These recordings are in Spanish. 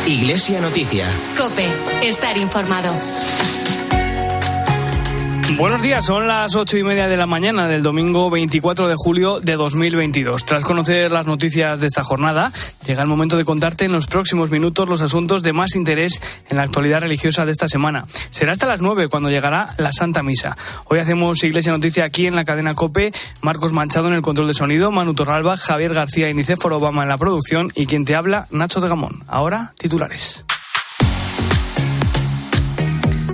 Iglesia Noticia. COPE. Estar informado. Buenos días, son las 8:30 de la mañana del domingo 24 de julio de 2022. Tras conocer las noticias de esta jornada, llega el momento de contarte en los próximos minutos los asuntos de más interés en la actualidad religiosa de esta semana. Será hasta las 9 cuando llegará la Santa Misa. Hoy hacemos Iglesia Noticia aquí en la cadena COPE, Marcos Manchado en el control de sonido, Manu Torralba, Javier García y Nicéforo Obama en la producción y quien te habla, Nacho de Gamón. Ahora, titulares.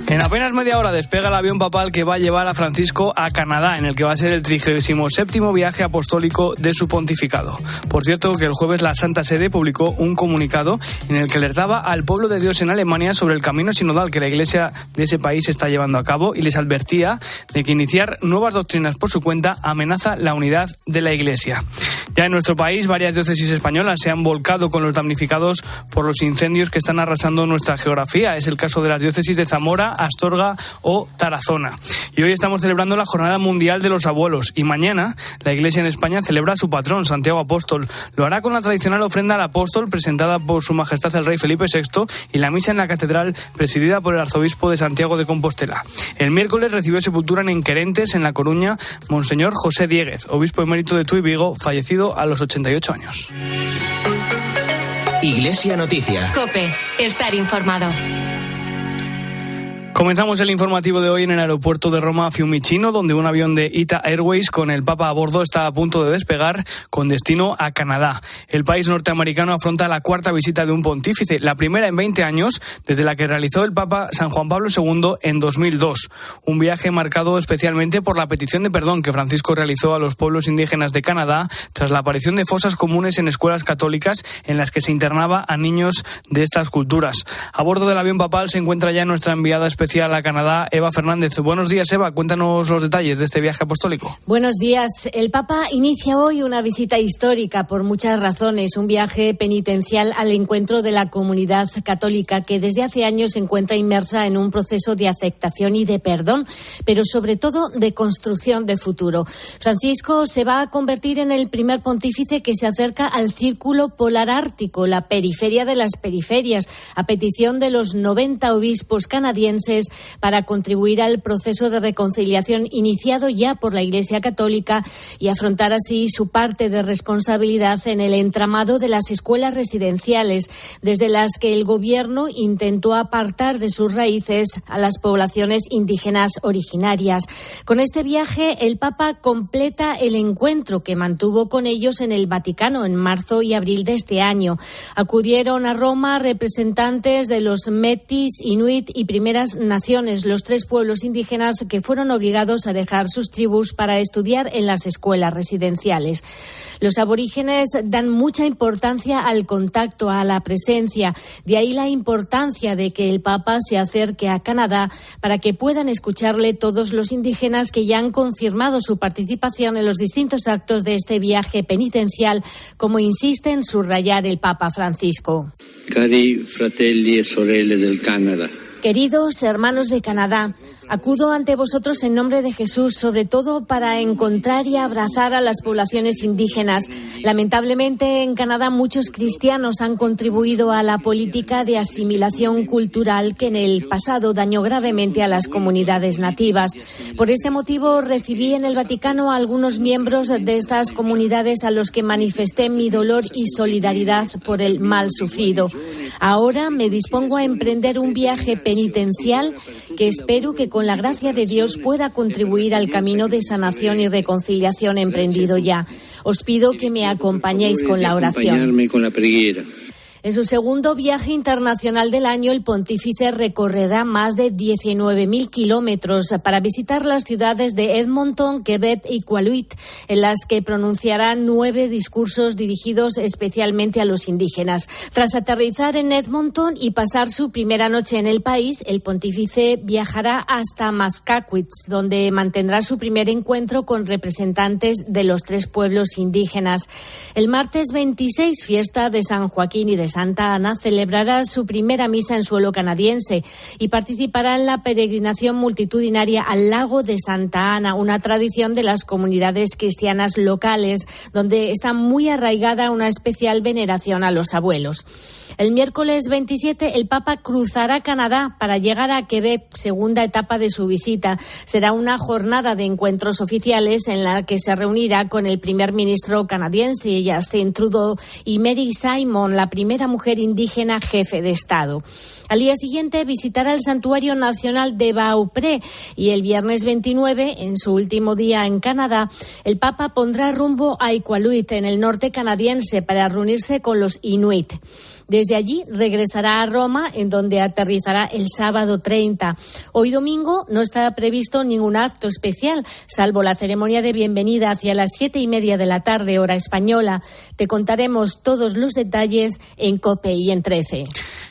En apenas media hora despega el avión papal que va a llevar a Francisco a Canadá, en el que va a ser el 37º viaje apostólico de su pontificado. Por cierto, que el jueves la Santa Sede publicó un comunicado en el que alertaba al pueblo de Dios en Alemania sobre el camino sinodal que la Iglesia de ese país está llevando a cabo y les advertía de que iniciar nuevas doctrinas por su cuenta amenaza la unidad de la Iglesia. Ya en nuestro país, varias diócesis españolas se han volcado con los damnificados por los incendios que están arrasando nuestra geografía. Es el caso de las diócesis de Zamora, Astorga o Tarazona. Y hoy estamos celebrando la Jornada Mundial de los Abuelos y mañana la Iglesia en España celebra a su patrón, Santiago Apóstol. Lo hará con la tradicional ofrenda al apóstol presentada por Su Majestad el Rey Felipe VI y la misa en la catedral presidida por el arzobispo de Santiago de Compostela. El miércoles recibió sepultura en Querentes, en La Coruña, Monseñor José Dieguez, obispo emérito de Tuy Vigo, fallecido a los 88 años. Iglesia Noticia. COPE. Estar informado. Comenzamos el informativo de hoy en el aeropuerto de Roma Fiumicino, donde un avión de ITA Airways con el Papa a bordo está a punto de despegar con destino a Canadá. El país norteamericano afronta la cuarta visita de un pontífice, la primera en 20 años, desde la que realizó el Papa San Juan Pablo II en 2002. Un viaje marcado especialmente por la petición de perdón que Francisco realizó a los pueblos indígenas de Canadá tras la aparición de fosas comunes en escuelas católicas en las que se internaba a niños de estas culturas. A bordo del avión papal se encuentra ya nuestra enviada especial a Canadá, Eva Fernández. Buenos días, Eva. Cuéntanos los detalles de este viaje apostólico. Buenos días. El Papa inicia hoy una visita histórica por muchas razones. Un viaje penitencial al encuentro de la comunidad católica que desde hace años se encuentra inmersa en un proceso de aceptación y de perdón, pero sobre todo de construcción de futuro. Francisco se va a convertir en el primer pontífice que se acerca al Círculo Polar Ártico, la periferia de las periferias, a petición de los 90 obispos canadienses para contribuir al proceso de reconciliación iniciado ya por la Iglesia Católica y afrontar así su parte de responsabilidad en el entramado de las escuelas residenciales, desde las que el gobierno intentó apartar de sus raíces a las poblaciones indígenas originarias. Con este viaje, el Papa completa el encuentro que mantuvo con ellos en el Vaticano en marzo y abril de este año. Acudieron a Roma representantes de los Metis, Inuit y Primeras Naciones, los 3 pueblos indígenas que fueron obligados a dejar sus tribus para estudiar en las escuelas residenciales. Los aborígenes dan mucha importancia al contacto, a la presencia. De ahí la importancia de que el Papa se acerque a Canadá para que puedan escucharle todos los indígenas que ya han confirmado su participación en los distintos actos de este viaje penitencial, como insiste en subrayar el Papa Francisco. Cari fratelli e sorelle del Canada. Queridos hermanos de Canadá, acudo ante vosotros en nombre de Jesús, sobre todo para encontrar y abrazar a las poblaciones indígenas. Lamentablemente, en Canadá muchos cristianos han contribuido a la política de asimilación cultural que en el pasado dañó gravemente a las comunidades nativas. Por este motivo, recibí en el Vaticano a algunos miembros de estas comunidades a los que manifesté mi dolor y solidaridad por el mal sufrido. Ahora me dispongo a emprender un viaje penitencial que espero que con la gracia de Dios pueda contribuir al camino de sanación y reconciliación emprendido ya. Os pido que me acompañéis con la oración. En su segundo viaje internacional del año, el pontífice recorrerá más de 19.000 kilómetros para visitar las ciudades de Edmonton, Quebec y Iqaluit, en las que pronunciará 9 discursos dirigidos especialmente a los indígenas. Tras aterrizar en Edmonton y pasar su primera noche en el país, el pontífice viajará hasta Massachusetts, donde mantendrá su primer encuentro con representantes de los 3 pueblos indígenas. El martes 26, fiesta de San Joaquín y de Santa Ana celebrará su primera misa en suelo canadiense y participará en la peregrinación multitudinaria al lago de Santa Ana, una tradición de las comunidades cristianas locales, donde está muy arraigada una especial veneración a los abuelos. El miércoles 27 el Papa cruzará Canadá para llegar a Quebec, segunda etapa de su visita. Será una jornada de encuentros oficiales en la que se reunirá con el primer ministro canadiense Justin Trudeau y Mary Simon, la primera mujer indígena jefe de Estado. Al día siguiente visitará el Santuario Nacional de Beaupré y el viernes 29, en su último día en Canadá, el Papa pondrá rumbo a Iqaluit, en el norte canadiense, para reunirse con los Inuit. Desde allí regresará a Roma, en donde aterrizará el sábado 30. Hoy domingo no está previsto ningún acto especial, salvo la ceremonia de bienvenida hacia las 7:30 de la tarde, hora española. Te contaremos todos los detalles en COPE y en 13.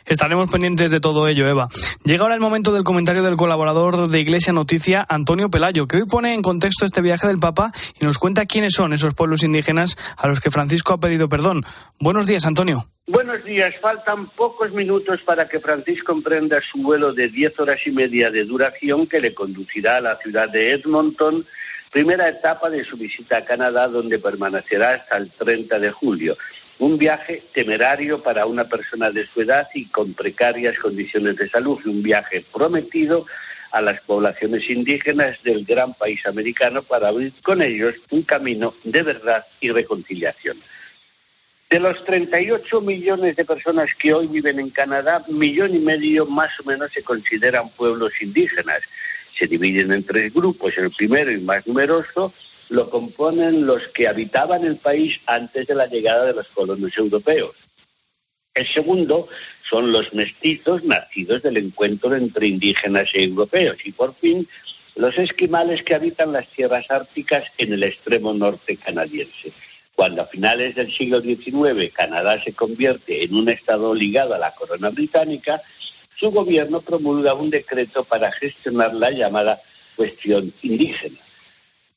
Estaremos pendientes de todo ello, Eva. Llega ahora el momento del comentario del colaborador de Iglesia Noticia, Antonio Pelayo, que hoy pone en contexto este viaje del Papa y nos cuenta quiénes son esos pueblos indígenas a los que Francisco ha pedido perdón. Buenos días, Antonio. Buenos días. Faltan pocos minutos para que Francisco emprenda su vuelo de 10 horas y media de duración que le conducirá a la ciudad de Edmonton, primera etapa de su visita a Canadá, donde permanecerá hasta el 30 de julio. Un viaje temerario para una persona de su edad y con precarias condiciones de salud, y un viaje prometido a las poblaciones indígenas del gran país americano para abrir con ellos un camino de verdad y reconciliación. De los 38 millones de personas que hoy viven en Canadá, 1,5 millones más o menos se consideran pueblos indígenas. Se dividen en 3 grupos. El primero y más numeroso lo componen los que habitaban el país antes de la llegada de los colonos europeos. El segundo son los mestizos nacidos del encuentro entre indígenas e europeos. Y por fin, los esquimales que habitan las tierras árticas en el extremo norte canadiense. Cuando a finales del siglo XIX Canadá se convierte en un estado ligado a la corona británica, su gobierno promulga un decreto para gestionar la llamada cuestión indígena.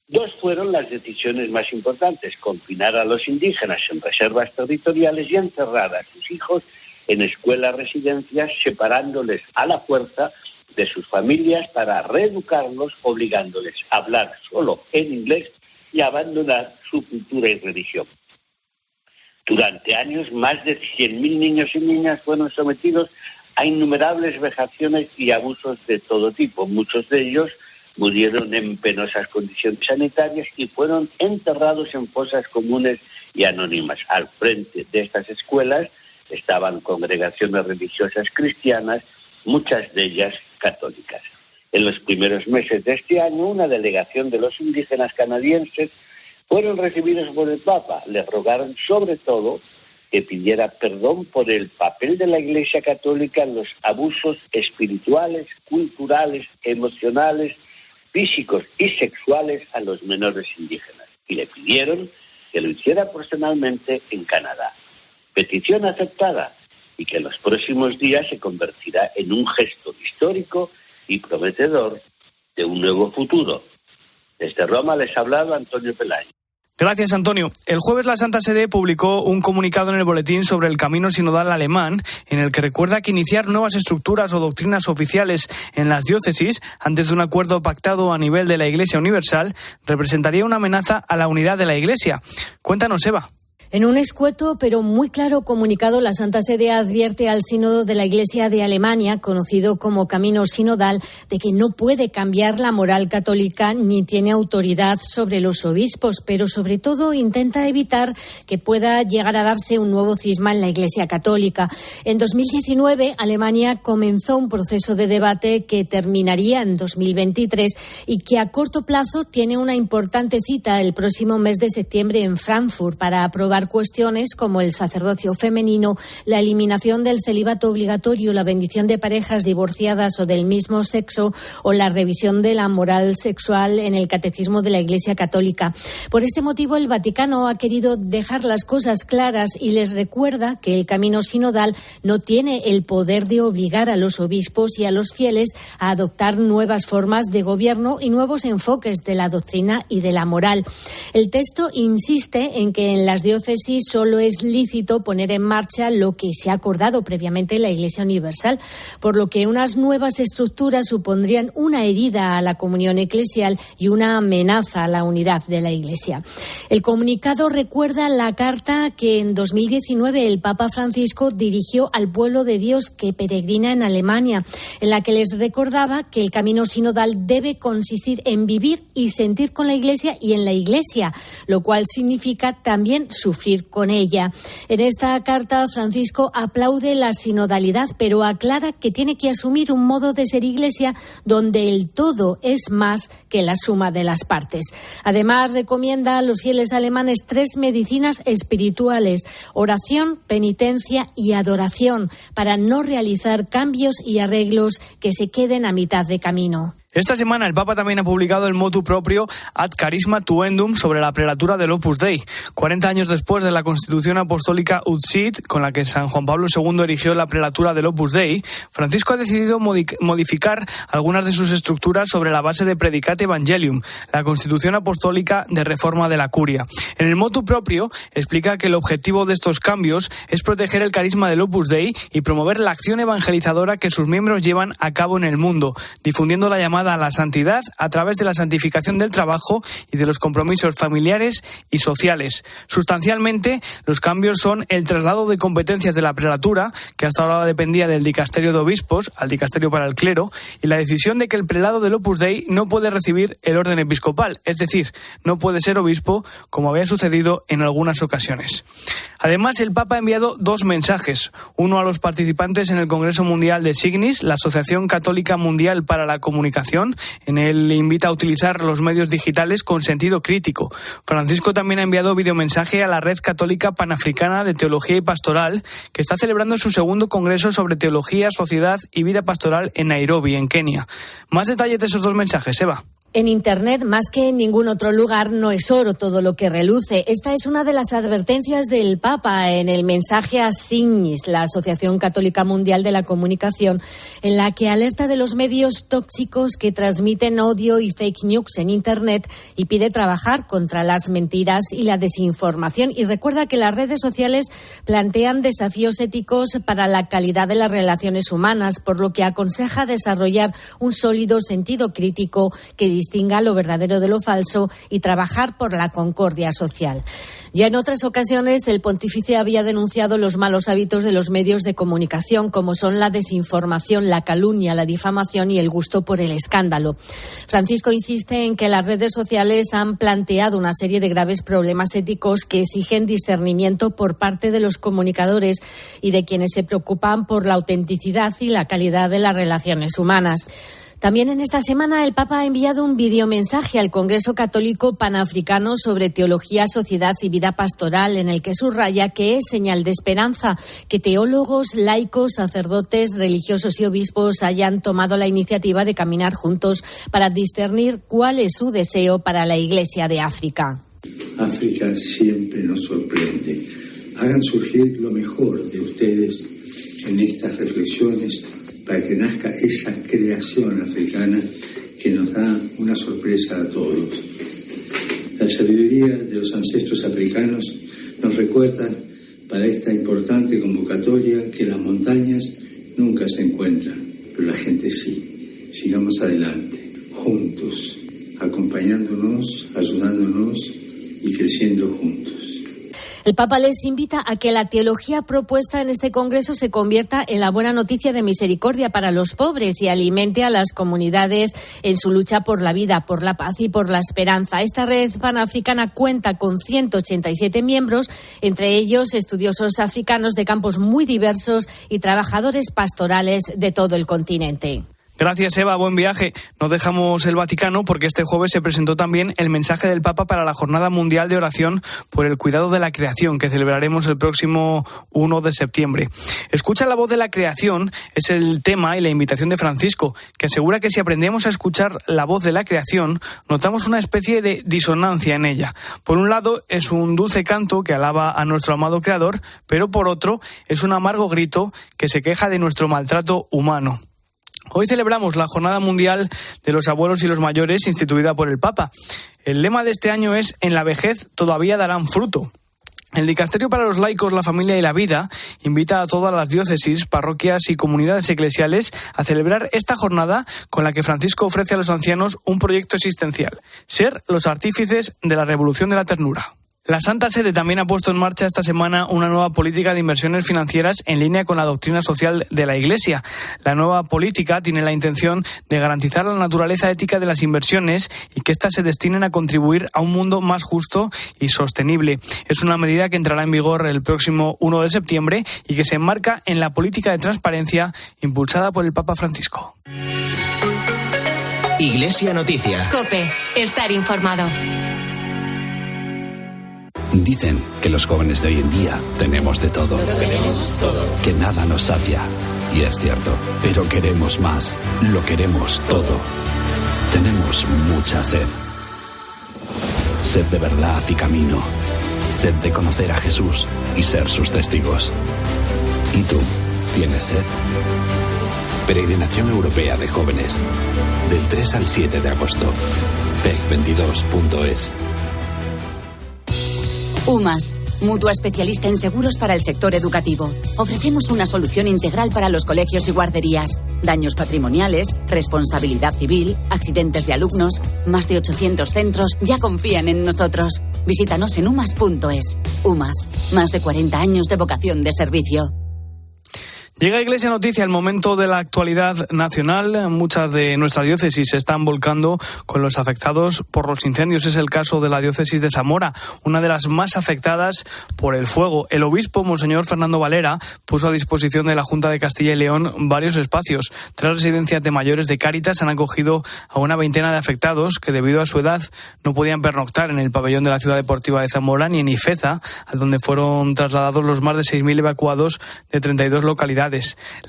2 fueron las decisiones más importantes: confinar a los indígenas en reservas territoriales y encerrar a sus hijos en escuelas residencias, separándoles a la fuerza de sus familias para reeducarlos, obligándoles a hablar solo en inglés y abandonar su cultura y religión. Durante años, más de 100.000 niños y niñas fueron sometidos a innumerables vejaciones y abusos de todo tipo. Muchos de ellos murieron en penosas condiciones sanitarias y fueron enterrados en fosas comunes y anónimas. Al frente de estas escuelas estaban congregaciones religiosas cristianas, muchas de ellas católicas. En los primeros meses de este año, una delegación de los indígenas canadienses fueron recibidos por el Papa. Les rogaron sobre todo que pidiera perdón por el papel de la Iglesia Católica en los abusos espirituales, culturales, emocionales, físicos y sexuales a los menores indígenas. Y le pidieron que lo hiciera personalmente en Canadá. Petición aceptada, y que en los próximos días se convertirá en un gesto histórico y prometedor de un nuevo futuro. Desde Roma les ha hablado Antonio Pelayo. Gracias, Antonio. El jueves la Santa Sede publicó un comunicado en el boletín sobre el camino sinodal alemán, en el que recuerda que iniciar nuevas estructuras o doctrinas oficiales en las diócesis, antes de un acuerdo pactado a nivel de la Iglesia Universal, representaría una amenaza a la unidad de la Iglesia. Cuéntanos, Eva. En un escueto pero muy claro comunicado, la Santa Sede advierte al Sínodo de la Iglesia de Alemania, conocido como Camino Sinodal, de que no puede cambiar la moral católica ni tiene autoridad sobre los obispos, pero sobre todo intenta evitar que pueda llegar a darse un nuevo cisma en la Iglesia Católica. En 2019, Alemania comenzó un proceso de debate que terminaría en 2023 y que a corto plazo tiene una importante cita el próximo mes de septiembre en Frankfurt para aprobar cuestiones como el sacerdocio femenino, la eliminación del celibato obligatorio, la bendición de parejas divorciadas o del mismo sexo o la revisión de la moral sexual en el catecismo de la Iglesia Católica. Por este motivo, el Vaticano ha querido dejar las cosas claras y les recuerda que el camino sinodal no tiene el poder de obligar a los obispos y a los fieles a adoptar nuevas formas de gobierno y nuevos enfoques de la doctrina y de la moral. El texto insiste en que en las diócesis diócesis solo es lícito poner en marcha lo que se ha acordado previamente en la Iglesia Universal, por lo que unas nuevas estructuras supondrían una herida a la comunión eclesial y una amenaza a la unidad de la Iglesia. El comunicado recuerda la carta que en 2019 el Papa Francisco dirigió al pueblo de Dios que peregrina en Alemania, en la que les recordaba que el camino sinodal debe consistir en vivir y sentir con la Iglesia y en la Iglesia, lo cual significa también sufrir con ella. En esta carta, Francisco aplaude la sinodalidad, pero aclara que tiene que asumir un modo de ser Iglesia donde el todo es más que la suma de las partes. Además, recomienda a los fieles alemanes 3 medicinas espirituales: oración, penitencia y adoración, para no realizar cambios y arreglos que se queden a mitad de camino. Esta semana el Papa también ha publicado el motu proprio Ad Charisma Tuendum sobre la prelatura del Opus Dei. 40 años después de la Constitución Apostólica Ut Sit, con la que San Juan Pablo II erigió la prelatura del Opus Dei, Francisco ha decidido modificar algunas de sus estructuras sobre la base de Predicate Evangelium, la Constitución Apostólica de Reforma de la Curia. En el motu proprio explica que el objetivo de estos cambios es proteger el carisma del Opus Dei y promover la acción evangelizadora que sus miembros llevan a cabo en el mundo, difundiendo la llamada a la santidad a través de la santificación del trabajo y de los compromisos familiares y sociales. Sustancialmente, los cambios son el traslado de competencias de la prelatura, que hasta ahora dependía del dicasterio de obispos, al dicasterio para el clero, y la decisión de que el prelado del Opus Dei no puede recibir el orden episcopal, es decir, no puede ser obispo, como había sucedido en algunas ocasiones. Además, el Papa ha enviado 2 mensajes, uno a los participantes en el Congreso Mundial de Signis, la Asociación Católica Mundial para la Comunicación. En él invita a utilizar los medios digitales con sentido crítico. Francisco también ha enviado videomensaje a la Red Católica Panafricana de Teología y Pastoral, que está celebrando su 2º congreso sobre teología, sociedad y vida pastoral en Nairobi, en Kenia. Más detalles de esos 2 mensajes, Eva. En Internet, más que en ningún otro lugar, no es oro todo lo que reluce. Esta es una de las advertencias del Papa en el mensaje a Signis, la Asociación Católica Mundial de la Comunicación, en la que alerta de los medios tóxicos que transmiten odio y fake news en Internet y pide trabajar contra las mentiras y la desinformación. Y recuerda que las redes sociales plantean desafíos éticos para la calidad de las relaciones humanas, por lo que aconseja desarrollar un sólido sentido crítico que distinga lo verdadero de lo falso y trabajar por la concordia social. Ya en otras ocasiones, el pontífice había denunciado los malos hábitos de los medios de comunicación, como son la desinformación, la calumnia, la difamación y el gusto por el escándalo. Francisco insiste en que las redes sociales han planteado una serie de graves problemas éticos que exigen discernimiento por parte de los comunicadores y de quienes se preocupan por la autenticidad y la calidad de las relaciones humanas. También en esta semana el Papa ha enviado un videomensaje al Congreso Católico Panafricano sobre teología, sociedad y vida pastoral, en el que subraya que es señal de esperanza que teólogos, laicos, sacerdotes, religiosos y obispos hayan tomado la iniciativa de caminar juntos para discernir cuál es su deseo para la Iglesia de África. África siempre nos sorprende. Hagan surgir lo mejor de ustedes en estas reflexiones para que nazca esa creación africana que nos da una sorpresa a todos. La sabiduría de los ancestros africanos nos recuerda para esta importante convocatoria que las montañas nunca se encuentran, pero la gente sí. Sigamos adelante, juntos, acompañándonos, ayudándonos y creciendo juntos. El Papa les invita a que la teología propuesta en este congreso se convierta en la buena noticia de misericordia para los pobres y alimente a las comunidades en su lucha por la vida, por la paz y por la esperanza. Esta red panafricana cuenta con 187 miembros, entre ellos estudiosos africanos de campos muy diversos y trabajadores pastorales de todo el continente. Gracias, Eva. Buen viaje. No dejamos el Vaticano porque este jueves se presentó también el mensaje del Papa para la Jornada Mundial de Oración por el Cuidado de la Creación, que celebraremos el próximo 1 de septiembre. Escucha la voz de la creación es el tema y la invitación de Francisco, que asegura que si aprendemos a escuchar la voz de la creación, notamos una especie de disonancia en ella. Por un lado, es un dulce canto que alaba a nuestro amado Creador, pero por otro, es un amargo grito que se queja de nuestro maltrato humano. Hoy celebramos la Jornada Mundial de los Abuelos y los Mayores, instituida por el Papa. El lema de este año es: en la vejez todavía darán fruto. El Dicasterio para los Laicos, la Familia y la Vida invita a todas las diócesis, parroquias y comunidades eclesiales a celebrar esta jornada con la que Francisco ofrece a los ancianos un proyecto existencial: ser los artífices de la revolución de la ternura. La Santa Sede también ha puesto en marcha esta semana una nueva política de inversiones financieras en línea con la doctrina social de la Iglesia. La nueva política tiene la intención de garantizar la naturaleza ética de las inversiones y que éstas se destinen a contribuir a un mundo más justo y sostenible. Es una medida que entrará en vigor el próximo 1 de septiembre y que se enmarca en la política de transparencia impulsada por el Papa Francisco. Iglesia Noticia. COPE. Estar informado. Dicen que los jóvenes de hoy en día tenemos de todo. Que nada nos sacia. Y es cierto. Pero queremos más. Lo queremos todo. Tenemos mucha sed. Sed de verdad y camino. Sed de conocer a Jesús y ser sus testigos. ¿Y tú? ¿Tienes sed? Peregrinación Europea de Jóvenes. Del 3 al 7 de agosto. pec22.es. UMAS, mutua especialista en seguros para el sector educativo. Ofrecemos una solución integral para los colegios y guarderías. Daños patrimoniales, responsabilidad civil, accidentes de alumnos. Más de 800 centros ya confían en nosotros. Visítanos en umas.es. UMAS, más de 40 años de vocación de servicio. Llega Iglesia Noticia, el momento de la actualidad nacional. Muchas de nuestras diócesis se están volcando con los afectados por los incendios. Es el caso de la diócesis de Zamora, una de las más afectadas por el fuego. El obispo, Monseñor Fernando Valera, puso a disposición de la Junta de Castilla y León varios espacios. 3 residencias de mayores de Cáritas han acogido a una veintena de afectados que, debido a su edad, no podían pernoctar en el pabellón de la Ciudad Deportiva de Zamora ni en Ifeza, a donde fueron trasladados los más de 6.000 evacuados de 32 localidades.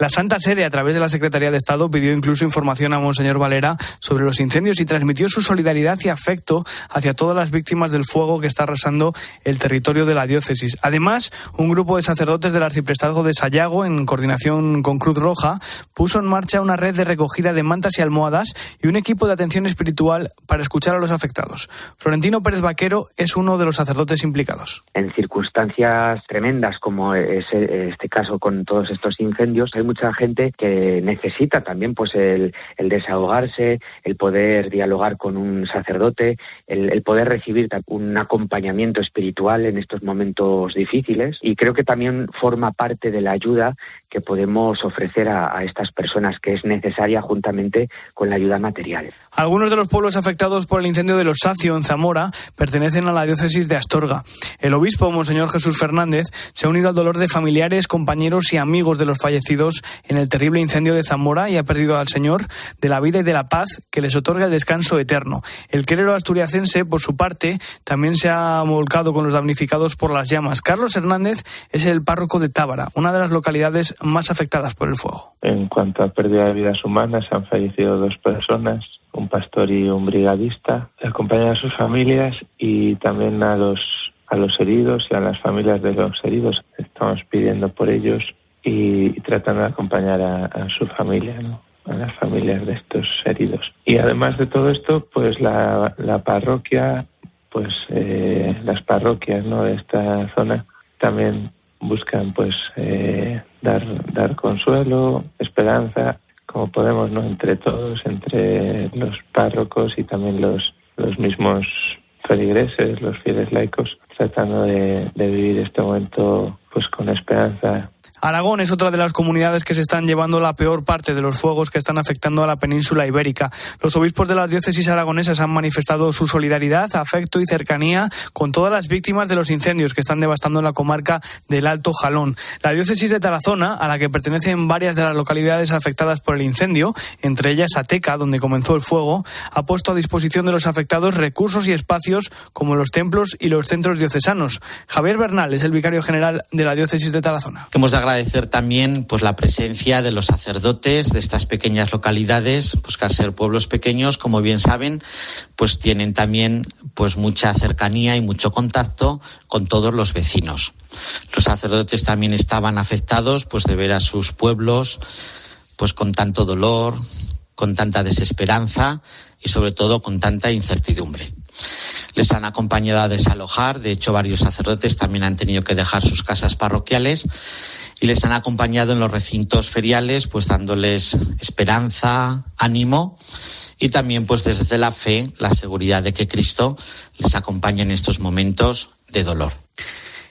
La Santa Sede, a través de la Secretaría de Estado, pidió incluso información a Monseñor Valera sobre los incendios y transmitió su solidaridad y afecto hacia todas las víctimas del fuego que está arrasando el territorio de la diócesis. Además, un grupo de sacerdotes del arciprestazgo de Sayago, en coordinación con Cruz Roja, puso en marcha una red de recogida de mantas y almohadas y un equipo de atención espiritual para escuchar a los afectados. Florentino Pérez Vaquero es uno de los sacerdotes implicados. En circunstancias tremendas como es este caso con todos estos incendios, hay mucha gente que necesita también pues el desahogarse, el poder dialogar con un sacerdote, el poder recibir un acompañamiento espiritual en estos momentos difíciles, y creo que también forma parte de la ayuda que podemos ofrecer a estas personas, que es necesaria juntamente con la ayuda material. Algunos de los pueblos afectados por el incendio de Los Sacio, en Zamora, pertenecen a la diócesis de Astorga. El obispo, Monseñor Jesús Fernández, se ha unido al dolor de familiares, compañeros y amigos de los fallecidos en el terrible incendio de Zamora y ha pedido al Señor de la vida y de la paz que les otorgue el descanso eterno. El clero asturiacense, por su parte, también se ha volcado con los damnificados por las llamas. Carlos Hernández es el párroco de Tábara, una de las localidades más afectadas por el fuego. En cuanto a pérdida de vidas humanas, han fallecido 2 personas, un pastor y un brigadista. Acompañan a sus familias y también a los heridos y a las familias de los heridos. Estamos pidiendo por ellos y tratando de acompañar a su familia, ¿no?, a las familias de estos heridos. Y además de todo esto, pues la parroquia, pues las parroquias, ¿no?, de esta zona también buscan pues dar consuelo, esperanza, como podemos, ¿no?, entre todos, entre los párrocos y también los mismos feligreses, los fieles laicos, tratando de vivir este momento pues con esperanza. Aragón es otra de las comunidades que se están llevando la peor parte de los fuegos que están afectando a la península ibérica. Los obispos de las diócesis aragonesas han manifestado su solidaridad, afecto y cercanía con todas las víctimas de los incendios que están devastando la comarca del Alto Jalón. La diócesis de Tarazona, a la que pertenecen varias de las localidades afectadas por el incendio, entre ellas Ateca, donde comenzó el fuego, ha puesto a disposición de los afectados recursos y espacios como los templos y los centros diocesanos. Javier Bernal es el vicario general de la diócesis de Tarazona. Hemos de agradecer también pues la presencia de los sacerdotes de estas pequeñas localidades, pues que al ser pueblos pequeños, como bien saben, pues tienen también pues mucha cercanía y mucho contacto con todos los vecinos. Los sacerdotes también estaban afectados pues de ver a sus pueblos pues con tanto dolor, con tanta desesperanza y sobre todo con tanta incertidumbre. Les han acompañado a desalojar, de hecho varios sacerdotes también han tenido que dejar sus casas parroquiales y les han acompañado en los recintos feriales, pues dándoles esperanza, ánimo y también pues desde la fe, la seguridad de que Cristo les acompaña en estos momentos de dolor.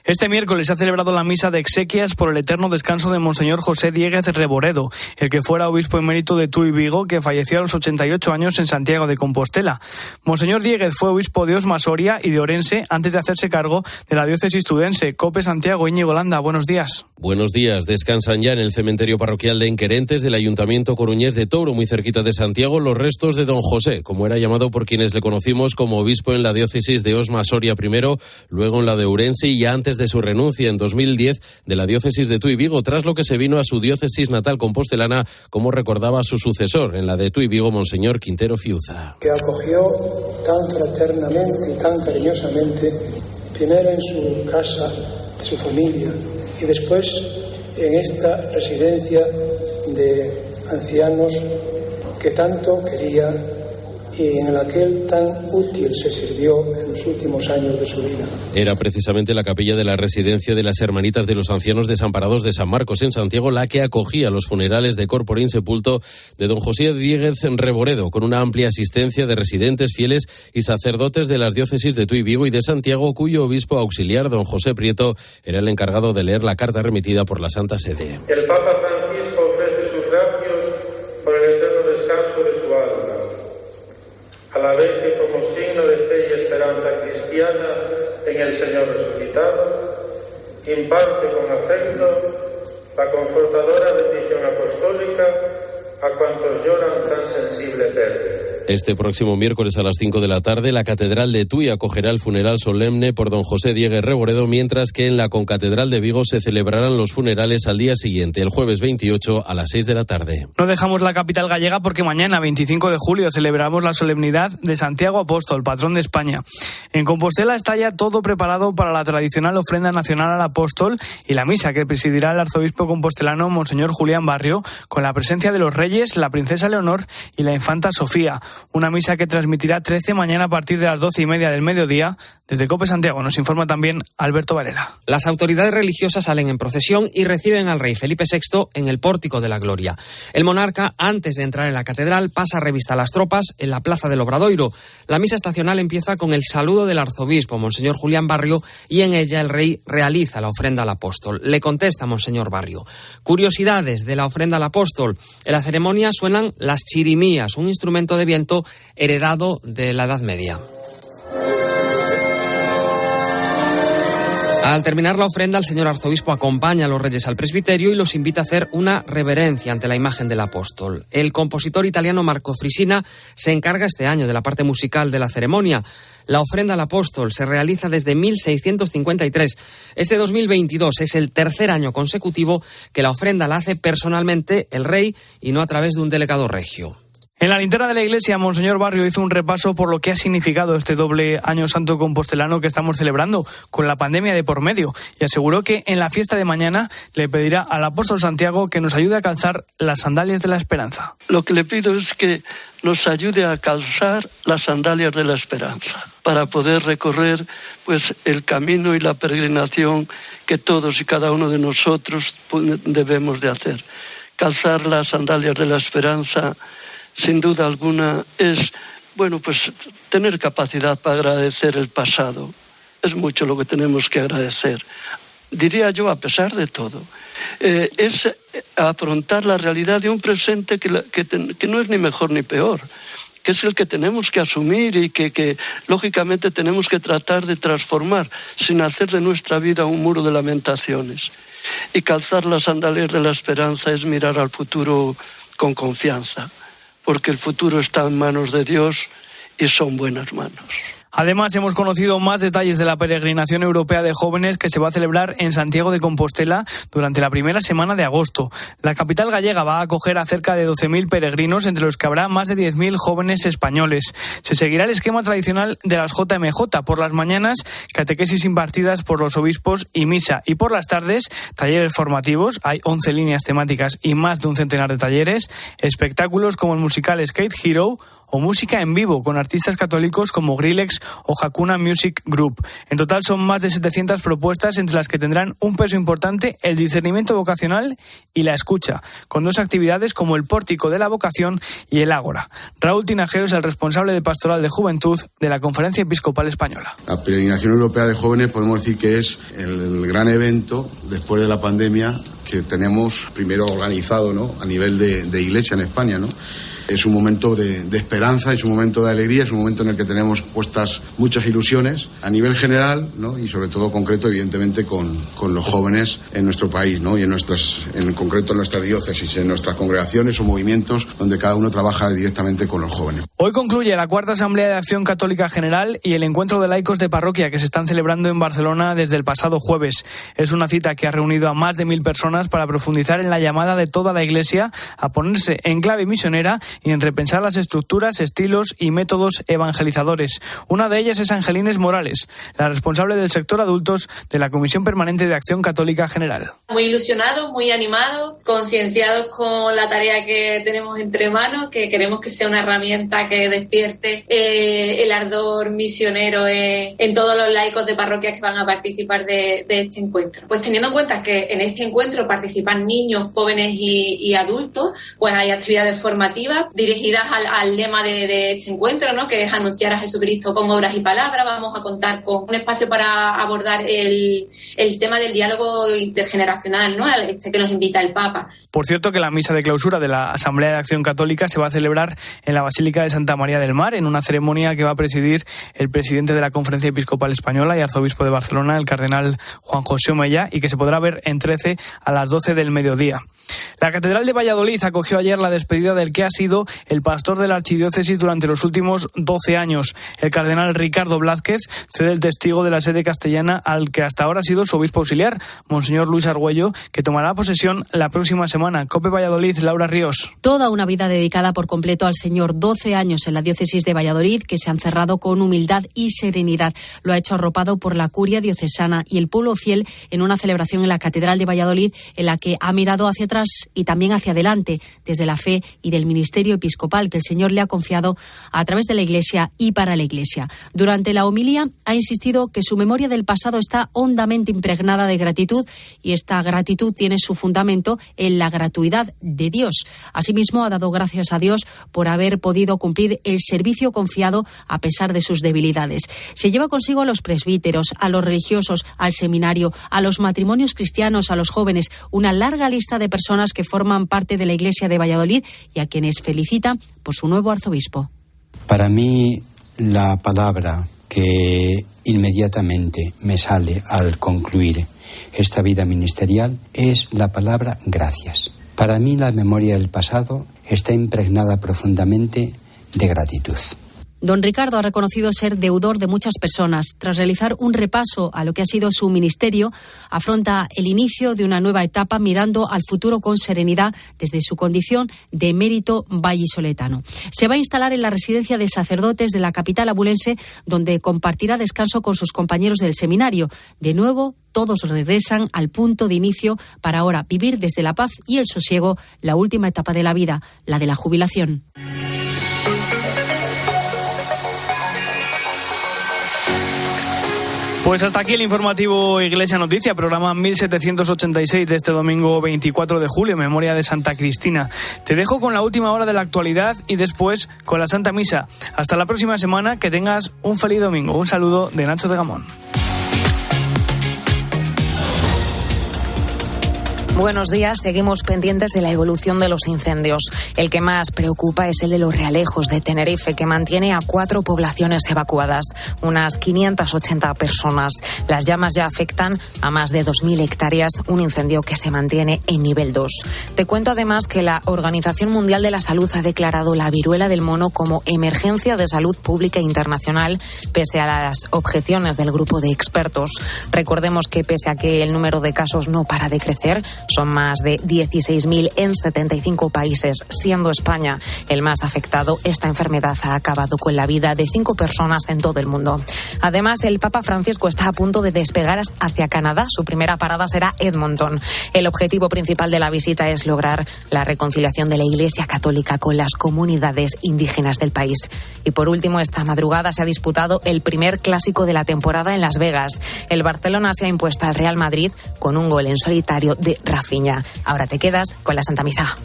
Este miércoles se ha celebrado la misa de exequias por el eterno descanso de Monseñor José Diéguez Reboredo, el que fuera obispo emérito de Tui Vigo, que falleció a los 88 años en Santiago de Compostela. Monseñor Diéguez fue obispo de Osma Soria y de Orense antes de hacerse cargo de la diócesis tudense. COPE Santiago, Íñigo Landa, buenos días. Buenos días. Descansan ya en el cementerio parroquial de Enquerentes del Ayuntamiento coruñés de Touro, muy cerquita de Santiago, los restos de don José, como era llamado por quienes le conocimos como obispo en la diócesis de Osma Soria primero, luego en la de Ourense y ya antes de su renuncia en 2010 de la diócesis de Tui Vigo, tras lo que se vino a su diócesis natal compostelana, como recordaba su sucesor en la de Tui Vigo, Monseñor Quintero Fiuza. Que acogió tan fraternamente y tan cariñosamente, primero en su casa, su familia, y después en esta residencia de ancianos que tanto quería y en la que él tan útil se sirvió en los últimos años de su vida. Era precisamente la capilla de la residencia de las Hermanitas de los Ancianos Desamparados de San Marcos en Santiago la que acogía los funerales de corpore insepulto de don José Diéguez Reboredo, con una amplia asistencia de residentes, fieles y sacerdotes de las diócesis de Tui Vigo y de Santiago, cuyo obispo auxiliar, don José Prieto, era el encargado de leer la carta remitida por la Santa Sede. El Papa Francisco ofrece sus gracias por el eterno descanso de su alma, a la vez que como signo de fe y esperanza cristiana en el Señor resucitado, imparte con afecto la confortadora bendición apostólica a cuantos lloran tan sensible pérdida. Este próximo miércoles a las 5 de la tarde, la Catedral de Tui acogerá el funeral solemne por don José Diéguez Reboredo, mientras que en la Concatedral de Vigo se celebrarán los funerales al día siguiente, el jueves 28 a las 6 de la tarde. No dejamos la capital gallega porque mañana, 25 de julio, celebramos la solemnidad de Santiago Apóstol, patrón de España. En Compostela está ya todo preparado para la tradicional ofrenda nacional al apóstol y la misa que presidirá el arzobispo compostelano Monseñor Julián Barrio, con la presencia de los reyes, la princesa Leonor y la infanta Sofía. Una misa que transmitirá 13 mañana a partir de las 12:30 del mediodía. Desde COPE Santiago nos informa también Alberto Varela. Las autoridades religiosas salen en procesión y reciben al rey Felipe VI en el Pórtico de la Gloria. El monarca, antes de entrar en la catedral, pasa revista a las tropas en la Plaza del Obradoiro. La misa estacional empieza con el saludo del arzobispo, Monseñor Julián Barrio, y en ella el rey realiza la ofrenda al apóstol. Le contesta Monseñor Barrio. Curiosidades de la ofrenda al apóstol. En la ceremonia suenan las chirimías, un instrumento de viento heredado de la Edad Media. Al terminar la ofrenda, el señor arzobispo acompaña a los reyes al presbiterio y los invita a hacer una reverencia ante la imagen del apóstol. El compositor italiano Marco Frisina se encarga este año de la parte musical de la ceremonia. La ofrenda al apóstol se realiza desde 1653. Este 2022 es el tercer año consecutivo que la ofrenda la hace personalmente el rey y no a través de un delegado regio. En la linterna de la iglesia, Monseñor Barrio hizo un repaso por lo que ha significado este doble año santo compostelano que estamos celebrando, con la pandemia de por medio, y aseguró que en la fiesta de mañana le pedirá al apóstol Santiago que nos ayude a calzar las sandalias de la esperanza. Lo que le pido es que nos ayude a calzar las sandalias de la esperanza, para poder recorrer pues el camino y la peregrinación que todos y cada uno de nosotros debemos de hacer. Calzar las sandalias de la esperanza, sin duda alguna, es, pues tener capacidad para agradecer el pasado. Es mucho lo que tenemos que agradecer. Diría yo, a pesar de todo. Es afrontar la realidad de un presente que no es ni mejor ni peor, que es el que tenemos que asumir y que lógicamente tenemos que tratar de transformar, sin hacer de nuestra vida un muro de lamentaciones. Y calzar las sandalias de la esperanza es mirar al futuro con confianza, porque el futuro está en manos de Dios y son buenas manos. Además, hemos conocido más detalles de la peregrinación europea de jóvenes que se va a celebrar en Santiago de Compostela durante la primera semana de agosto. La capital gallega va a acoger a cerca de 12.000 peregrinos, entre los que habrá más de 10.000 jóvenes españoles. Se seguirá el esquema tradicional de las JMJ. Por las mañanas, catequesis impartidas por los obispos y misa. Y por las tardes, talleres formativos. Hay 11 líneas temáticas y más de un centenar de talleres. Espectáculos como el musical Skate Hero o música en vivo con artistas católicos como Grillex o Hakuna Music Group. En total son más de 700 propuestas, entre las que tendrán un peso importante el discernimiento vocacional y la escucha, con 2 actividades como el Pórtico de la Vocación y el Ágora. Raúl Tinajero es el responsable de Pastoral de Juventud de la Conferencia Episcopal Española. La Peregrinación Europea de Jóvenes podemos decir que es el gran evento después de la pandemia que tenemos primero organizado, ¿no?, a nivel de Iglesia en España, ¿no? Es un momento de esperanza, es un momento de alegría, es un momento en el que tenemos puestas muchas ilusiones a nivel general, ¿no?, y sobre todo concreto, evidentemente, con los jóvenes en nuestro país, ¿no?, y en concreto en nuestras diócesis, en nuestras congregaciones o movimientos donde cada uno trabaja directamente con los jóvenes. Hoy concluye la 4ª Asamblea de Acción Católica General y el encuentro de laicos de parroquia que se están celebrando en Barcelona desde el pasado jueves. Es una cita que ha reunido a más de 1.000 personas para profundizar en la llamada de toda la Iglesia a ponerse en clave misionera y en repensar las estructuras, estilos y métodos evangelizadores. Una de ellas es Angelines Morales, la responsable del sector adultos de la Comisión Permanente de Acción Católica General. Muy ilusionados, muy animados, concienciados con la tarea que tenemos entre manos, que queremos que sea una herramienta que despierte el ardor misionero en todos los laicos de parroquias que van a participar de este encuentro. Pues teniendo en cuenta que en este encuentro participan niños, jóvenes y adultos, pues hay actividades formativas dirigidas al lema de este encuentro, ¿no?, que es anunciar a Jesucristo con obras y palabras. Vamos a contar con un espacio para abordar el tema del diálogo intergeneracional, ¿no?, que nos invita el Papa. Por cierto, que la misa de clausura de la Asamblea de Acción Católica se va a celebrar en la Basílica de Santa María del Mar, en una ceremonia que va a presidir el presidente de la Conferencia Episcopal Española y arzobispo de Barcelona, el cardenal Juan José Omella, y que se podrá ver en 13 a las 12 del mediodía. La Catedral de Valladolid acogió ayer la despedida del que ha sido el pastor de la archidiócesis durante los últimos 12 años. El cardenal Ricardo Blázquez cede el testigo de la sede castellana al que hasta ahora ha sido su obispo auxiliar, Monseñor Luis Argüello, que tomará posesión la próxima semana. COPE Valladolid, Laura Ríos. Toda una vida dedicada por completo al Señor, 12 años en la diócesis de Valladolid, que se han cerrado con humildad y serenidad. Lo ha hecho arropado por la curia diocesana y el pueblo fiel en una celebración en la Catedral de Valladolid, en la que ha mirado hacia atrás y también hacia adelante, desde la fe y del ministerio episcopal que el Señor le ha confiado a través de la Iglesia y para la Iglesia. Durante la homilía ha insistido que su memoria del pasado está hondamente impregnada de gratitud, y esta gratitud tiene su fundamento en la gratuidad de Dios. Asimismo, ha dado gracias a Dios por haber podido cumplir el servicio confiado a pesar de sus debilidades. Se lleva consigo a los presbíteros, a los religiosos, al seminario, a los matrimonios cristianos, a los jóvenes, una larga lista de personas que forman parte de la Iglesia de Valladolid y a quienes felicita por su nuevo arzobispo. Para mí, la palabra que inmediatamente me sale al concluir esta vida ministerial es la palabra gracias. Para mí, la memoria del pasado está impregnada profundamente de gratitud. Don Ricardo ha reconocido ser deudor de muchas personas. Tras realizar un repaso a lo que ha sido su ministerio, afronta el inicio de una nueva etapa mirando al futuro con serenidad desde su condición de emérito vallisoletano. Se va a instalar en la residencia de sacerdotes de la capital abulense, donde compartirá descanso con sus compañeros del seminario. De nuevo, todos regresan al punto de inicio para ahora vivir desde la paz y el sosiego la última etapa de la vida, la de la jubilación. Pues hasta aquí el informativo Iglesia Noticia, programa 1786 de este domingo 24 de julio, en memoria de Santa Cristina. Te dejo con la última hora de la actualidad y después con la Santa Misa. Hasta la próxima semana, que tengas un feliz domingo. Un saludo de Nacho de Gamón. Buenos días, seguimos pendientes de la evolución de los incendios. El que más preocupa es el de Los Realejos de Tenerife, que mantiene a 4 poblaciones evacuadas, unas 580 personas. Las llamas ya afectan a más de 2.000 hectáreas, un incendio que se mantiene en nivel 2. Te cuento además que la Organización Mundial de la Salud ha declarado la viruela del mono como emergencia de salud pública internacional, pese a las objeciones del grupo de expertos. Recordemos que pese a que el número de casos no para de crecer, Son más de 16.000 en 75 países, siendo España el más afectado. Esta enfermedad ha acabado con la vida de 5 personas en todo el mundo. Además, el Papa Francisco está a punto de despegar hacia Canadá. Su primera parada será Edmonton. El objetivo principal de la visita es lograr la reconciliación de la Iglesia Católica con las comunidades indígenas del país. Y por último, esta madrugada se ha disputado el primer clásico de la temporada en Las Vegas. El Barcelona se ha impuesto al Real Madrid con un gol en solitario de Rafinha. Ahora te quedas con la Santa Misa.